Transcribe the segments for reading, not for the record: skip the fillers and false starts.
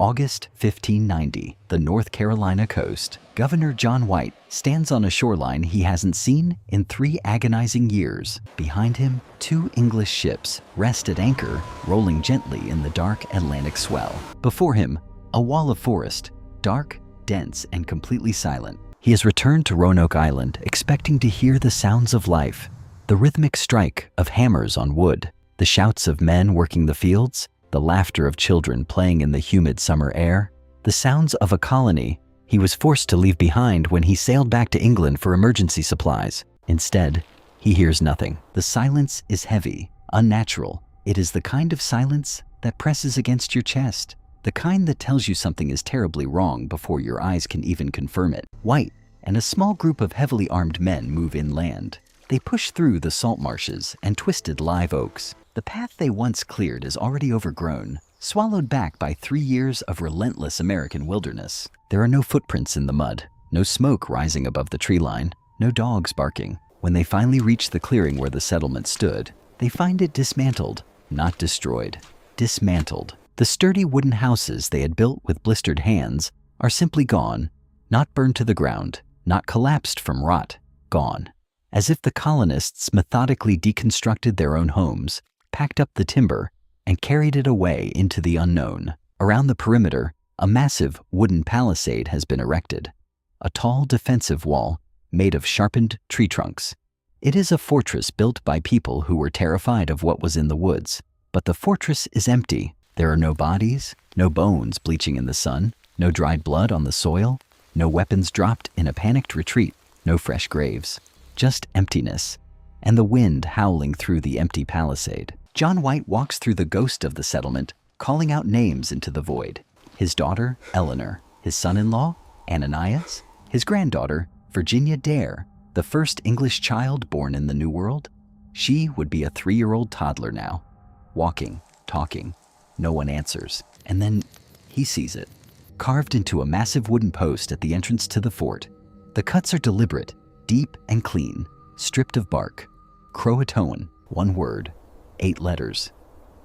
August 1590, the North Carolina coast. Governor John White stands on a shoreline he hasn't seen in 3 agonizing years. Behind him, 2 English ships rest at anchor, rolling gently in the dark Atlantic swell. Before him, a wall of forest, dark, dense, and completely silent. He has returned to Roanoke Island, expecting to hear the sounds of life, the rhythmic strike of hammers on wood, the shouts of men working the fields, the laughter of children playing in the humid summer air, the sounds of a colony he was forced to leave behind when he sailed back to England for emergency supplies. Instead, he hears nothing. The silence is heavy, unnatural. It is the kind of silence that presses against your chest, the kind that tells you something is terribly wrong before your eyes can even confirm it. White and a small group of heavily armed men move inland. They push through the salt marshes and twisted live oaks. The path they once cleared is already overgrown, swallowed back by 3 years of relentless American wilderness. There are no footprints in the mud, no smoke rising above the tree line, no dogs barking. When they finally reach the clearing where the settlement stood, they find it dismantled, not destroyed. Dismantled. The sturdy wooden houses they had built with blistered hands are simply gone, not burned to the ground, not collapsed from rot, gone. As if the colonists methodically deconstructed their own homes, packed up the timber, and carried it away into the unknown. Around the perimeter, a massive wooden palisade has been erected, a tall defensive wall made of sharpened tree trunks. It is a fortress built by people who were terrified of what was in the woods. But the fortress is empty. There are no bodies, no bones bleaching in the sun, no dried blood on the soil, no weapons dropped in a panicked retreat, no fresh graves. Just emptiness, and the wind howling through the empty palisade. John White walks through the ghost of the settlement, calling out names into the void. His daughter, Eleanor. His son-in-law, Ananias. His granddaughter, Virginia Dare, the first English child born in the New World. She would be a 3-year-old toddler now. Walking, talking. No one answers. And then he sees it. Carved into a massive wooden post at the entrance to the fort. The cuts are deliberate, deep and clean, stripped of bark. CROATOAN, 1 word, 8 letters.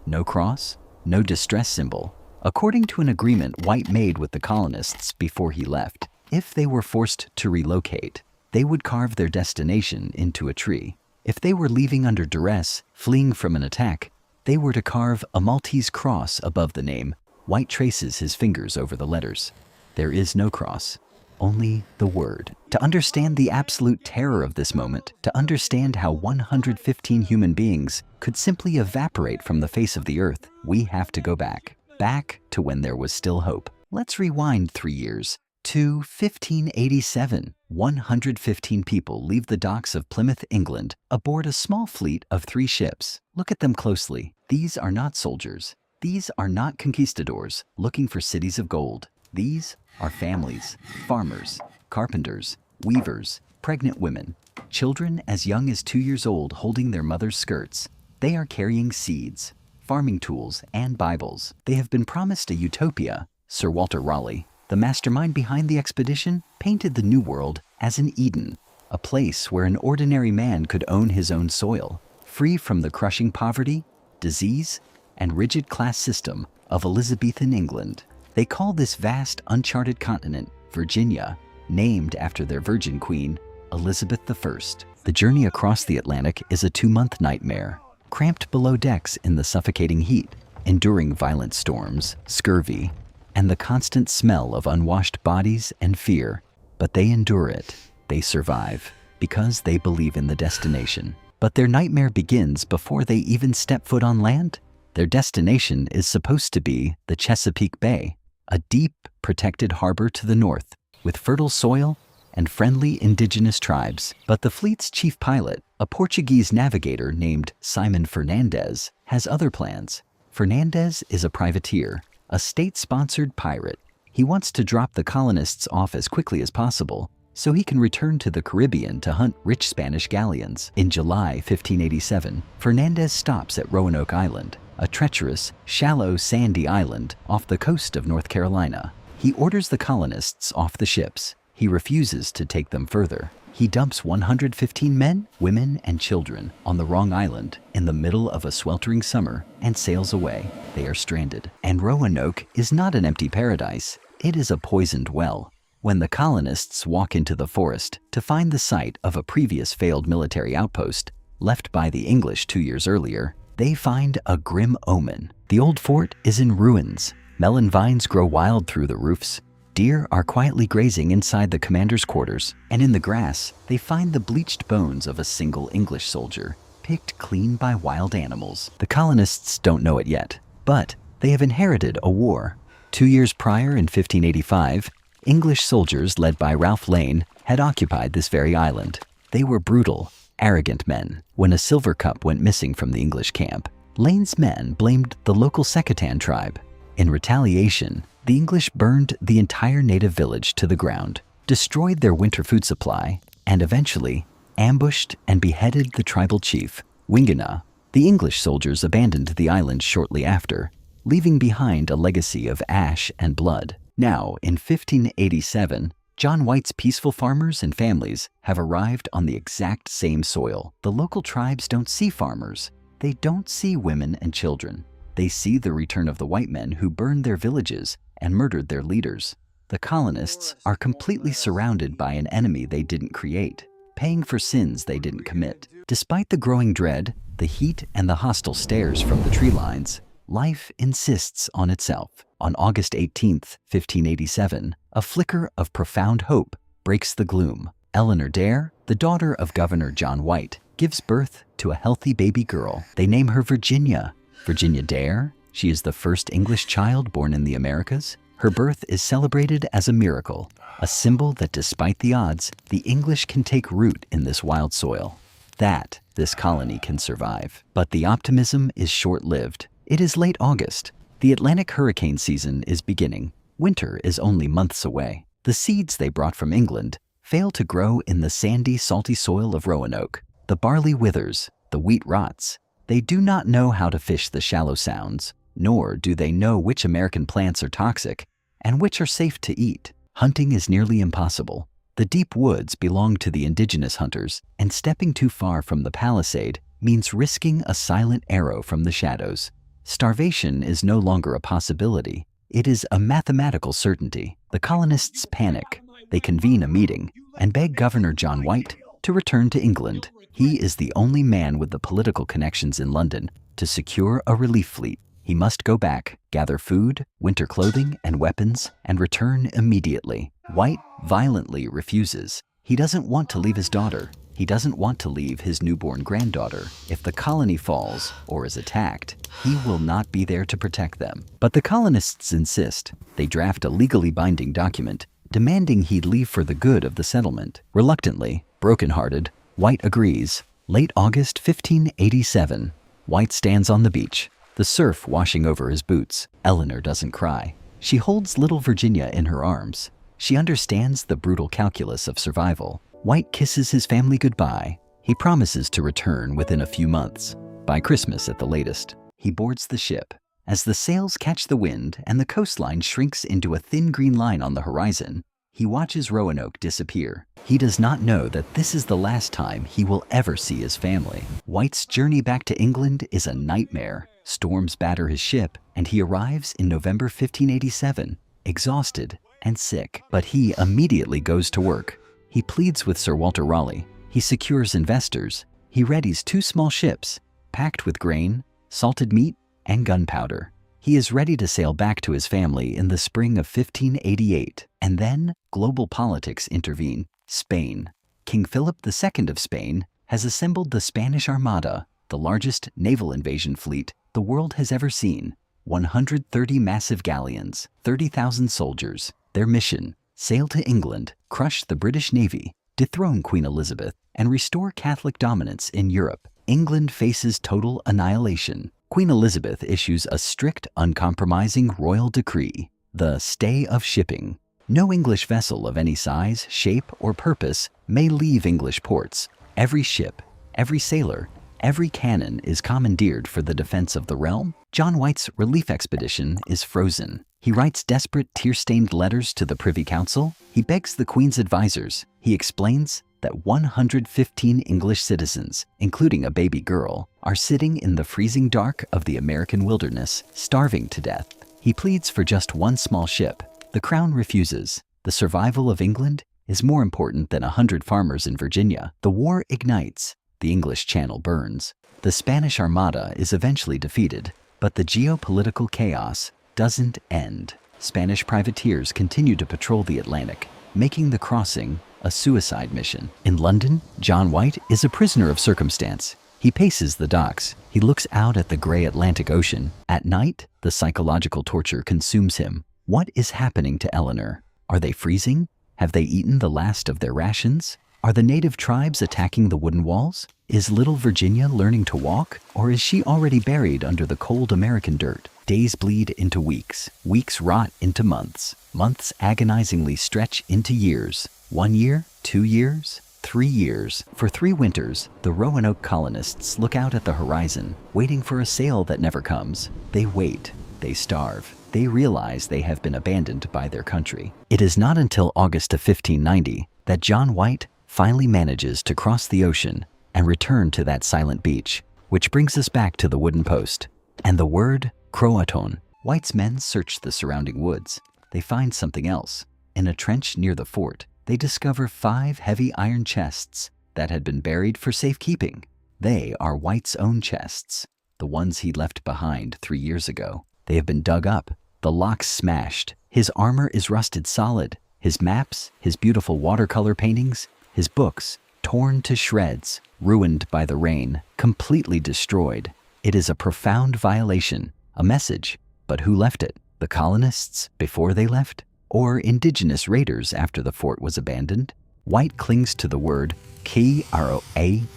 No cross, no distress symbol. According to an agreement White made with the colonists before he left, if they were forced to relocate, they would carve their destination into a tree. If they were leaving under duress, fleeing from an attack, they were to carve a Maltese cross above the name. White traces his fingers over the letters. There is no cross. Only the word. To understand the absolute terror of this moment, to understand how 115 human beings could simply evaporate from the face of the earth, we have to go back. Back to when there was still hope. Let's rewind 3 years to 1587. 115 people leave the docks of Plymouth, England, aboard a small fleet of 3 ships. Look at them closely. These are not soldiers. These are not conquistadors looking for cities of gold. These are families, farmers, carpenters, weavers, pregnant women, children as young as 2 years old holding their mother's skirts. They are carrying seeds, farming tools, and Bibles. They have been promised a utopia. Sir Walter Raleigh, the mastermind behind the expedition, painted the New World as an Eden, a place where an ordinary man could own his own soil, free from the crushing poverty, disease, and rigid class system of Elizabethan England. They call this vast, uncharted continent Virginia, named after their virgin queen, Elizabeth I. The journey across the Atlantic is a 2-month nightmare, cramped below decks in the suffocating heat, enduring violent storms, scurvy, and the constant smell of unwashed bodies and fear. But they endure it. They survive, because they believe in the destination. But their nightmare begins before they even step foot on land. Their destination is supposed to be the Chesapeake Bay, a deep, protected harbor to the north, with fertile soil and friendly indigenous tribes. But the fleet's chief pilot, a Portuguese navigator named Simon Fernandez, has other plans. Fernandez is a privateer, a state-sponsored pirate. He wants to drop the colonists off as quickly as possible so he can return to the Caribbean to hunt rich Spanish galleons. In July 1587, Fernandez stops at Roanoke Island, a treacherous, shallow, sandy island off the coast of North Carolina. He orders the colonists off the ships. He refuses to take them further. He dumps 115 men, women, and children on the wrong island in the middle of a sweltering summer and sails away. They are stranded. And Roanoke is not an empty paradise. It is a poisoned well. When the colonists walk into the forest to find the site of a previous failed military outpost left by the English 2 years earlier, they find a grim omen. The old fort is in ruins. Melon vines grow wild through the roofs. Deer are quietly grazing inside the commander's quarters, and in the grass, they find the bleached bones of a single English soldier, picked clean by wild animals. The colonists don't know it yet, but they have inherited a war. 2 years prior, in 1585, English soldiers led by Ralph Lane had occupied this very island. They were brutal, arrogant men. When a silver cup went missing from the English camp, Lane's men blamed the local CROATOAN tribe. In retaliation, the English burned the entire native village to the ground, destroyed their winter food supply, and eventually ambushed and beheaded the tribal chief, Wingana. The English soldiers abandoned the island shortly after, leaving behind a legacy of ash and blood. Now, in 1587, John White's peaceful farmers and families have arrived on the exact same soil. The local tribes don't see farmers. They don't see women and children. They see the return of the white men who burned their villages and murdered their leaders. The colonists are completely surrounded by an enemy they didn't create, paying for sins they didn't commit. Despite the growing dread, the heat, and the hostile stares from the tree lines, life insists on itself. On August 18th, 1587, a flicker of profound hope breaks the gloom. Eleanor Dare, the daughter of Governor John White, gives birth to a healthy baby girl. They name her Virginia. Virginia Dare. She is the first English child born in the Americas. Her birth is celebrated as a miracle, a symbol that despite the odds, the English can take root in this wild soil. That this colony can survive. But the optimism is short-lived. It is late August. The Atlantic hurricane season is beginning. Winter is only months away. The seeds they brought from England fail to grow in the sandy, salty soil of Roanoke. The barley withers, the wheat rots. They do not know how to fish the shallow sounds, nor do they know which American plants are toxic and which are safe to eat. Hunting is nearly impossible. The deep woods belong to the indigenous hunters, and stepping too far from the palisade means risking a silent arrow from the shadows. Starvation is no longer a possibility. It is a mathematical certainty. The colonists panic. They convene a meeting and beg Governor John White to return to England. He is the only man with the political connections in London to secure a relief fleet. He must go back, gather food, winter clothing, and weapons, and return immediately. White violently refuses. He doesn't want to leave his daughter. He doesn't want to leave his newborn granddaughter. If the colony falls or is attacked, he will not be there to protect them. But the colonists insist. They draft a legally binding document demanding he leave for the good of the settlement. Reluctantly, brokenhearted, White agrees. Late August 1587, White stands on the beach, the surf washing over his boots. Eleanor doesn't cry. She holds little Virginia in her arms. She understands the brutal calculus of survival. White kisses his family goodbye. He promises to return within a few months. By Christmas at the latest, he boards the ship. As the sails catch the wind and the coastline shrinks into a thin green line on the horizon, he watches Roanoke disappear. He does not know that this is the last time he will ever see his family. White's journey back to England is a nightmare. Storms batter his ship, and he arrives in November 1587, exhausted and sick. But he immediately goes to work. He pleads with Sir Walter Raleigh. He secures investors. He readies 2 small ships, packed with grain, salted meat, and gunpowder. He is ready to sail back to his family in the spring of 1588. And then global politics intervene. Spain. King Philip II of Spain has assembled the Spanish Armada, the largest naval invasion fleet the world has ever seen. 130 massive galleons, 30,000 soldiers. Their mission: sail to England, crush the British Navy, dethrone Queen Elizabeth, and restore Catholic dominance in Europe. England faces total annihilation. Queen Elizabeth issues a strict, uncompromising royal decree, the Stay of Shipping. No English vessel of any size, shape, or purpose may leave English ports. Every ship, every sailor, every cannon is commandeered for the defense of the realm. John White's relief expedition is frozen. He writes desperate, tear-stained letters to the Privy Council. He begs the Queen's advisors. He explains that 115 English citizens, including a baby girl, are sitting in the freezing dark of the American wilderness, starving to death. He pleads for just one small ship. The Crown refuses. The survival of England is more important than 100 farmers in Virginia. The war ignites. The English Channel burns. The Spanish Armada is eventually defeated, but the geopolitical chaos doesn't end. Spanish privateers continue to patrol the Atlantic, making the crossing a suicide mission. In London, John White is a prisoner of circumstance. He paces the docks. He looks out at the gray Atlantic Ocean. At night, the psychological torture consumes him. What is happening to Eleanor? Are they freezing? Have they eaten the last of their rations? Are the native tribes attacking the wooden walls? Is little Virginia learning to walk? Or is she already buried under the cold American dirt? Days bleed into weeks. Weeks rot into months. Months agonizingly stretch into years. 1 year, 2 years, 3 years. For 3 winters, the Roanoke colonists look out at the horizon, waiting for a sail that never comes. They wait. They starve. They realize they have been abandoned by their country. It is not until August of 1590 that John White finally manages to cross the ocean and return to that silent beach, which brings us back to the wooden post and the word CROATOAN. White's men search the surrounding woods. They find something else. In a trench near the fort, they discover 5 heavy iron chests that had been buried for safekeeping. They are White's own chests, the ones he left behind 3 years ago. They have been dug up, the locks smashed. His armor is rusted solid. His maps, his beautiful watercolor paintings, his books, torn to shreds, ruined by the rain, completely destroyed. It is a profound violation, a message. But who left it? The colonists before they left? Or indigenous raiders after the fort was abandoned? White clings to the word CROATOAN.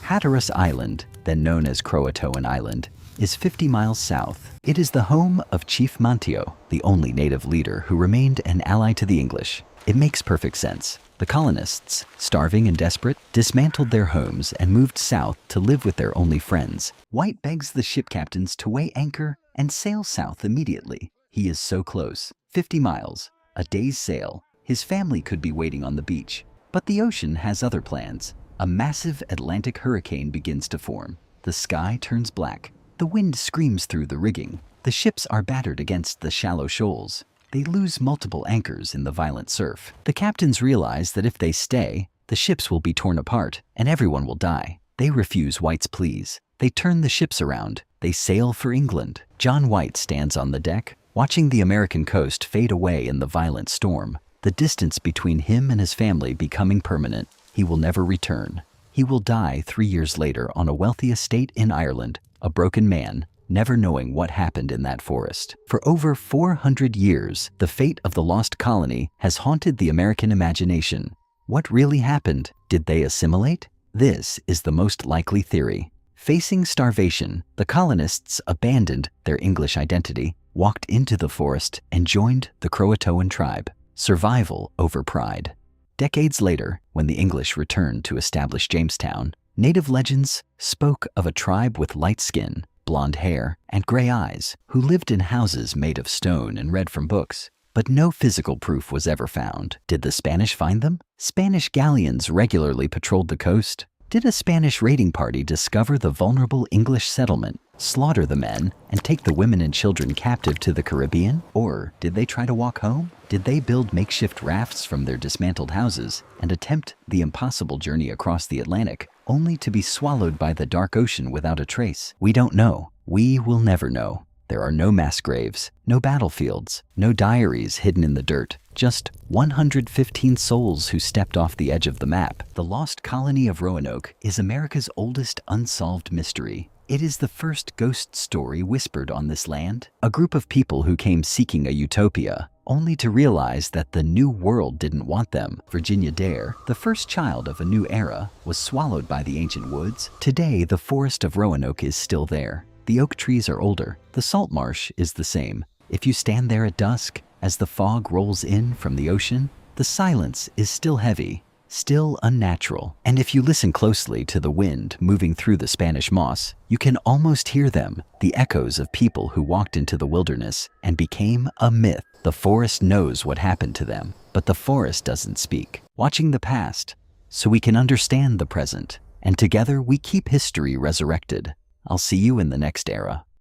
Hatteras Island, then known as Croatoan Island, is 50 miles south. It is the home of Chief Manteo, the only native leader who remained an ally to the English. It makes perfect sense. The colonists, starving and desperate, dismantled their homes and moved south to live with their only friends. White begs the ship captains to weigh anchor and sail south immediately. He is so close. 50 miles, a day's sail. His family could be waiting on the beach. But the ocean has other plans. A massive Atlantic hurricane begins to form. The sky turns black. The wind screams through the rigging. The ships are battered against the shallow shoals. They lose multiple anchors in the violent surf. The captains realize that if they stay, the ships will be torn apart and everyone will die. They refuse White's pleas. They turn the ships around. They sail for England. John White stands on the deck, watching the American coast fade away in the violent storm. The distance between him and his family becoming permanent. He will never return. He will die 3 years later on a wealthy estate in Ireland, a broken man, never knowing what happened in that forest. For over 400 years, the fate of the Lost Colony has haunted the American imagination. What really happened? Did they assimilate? This is the most likely theory. Facing starvation, the colonists abandoned their English identity, walked into the forest, and joined the Croatoan tribe. Survival over pride. Decades later, when the English returned to establish Jamestown, native legends spoke of a tribe with light skin, blonde hair, and gray eyes who lived in houses made of stone and read from books. But no physical proof was ever found. Did the Spanish find them? Spanish galleons regularly patrolled the coast. Did a Spanish raiding party discover the vulnerable English settlement, slaughter the men, and take the women and children captive to the Caribbean? Or did they try to walk home? Did they build makeshift rafts from their dismantled houses and attempt the impossible journey across the Atlantic, only to be swallowed by the dark ocean without a trace? We don't know. We will never know. There are no mass graves, no battlefields, no diaries hidden in the dirt, just 115 souls who stepped off the edge of the map. The Lost Colony of Roanoke is America's oldest unsolved mystery. It is the first ghost story whispered on this land. A group of people who came seeking a utopia, only to realize that the new world didn't want them. Virginia Dare, the first child of a new era, was swallowed by the ancient woods. Today, the forest of Roanoke is still there. The oak trees are older. The salt marsh is the same. If you stand there at dusk, as the fog rolls in from the ocean, the silence is still heavy, still unnatural. And if you listen closely to the wind moving through the Spanish moss, you can almost hear them, the echoes of people who walked into the wilderness and became a myth. The forest knows what happened to them. But the forest doesn't speak, watching the past so we can understand the present. And together we keep history resurrected. I'll see you in the next era.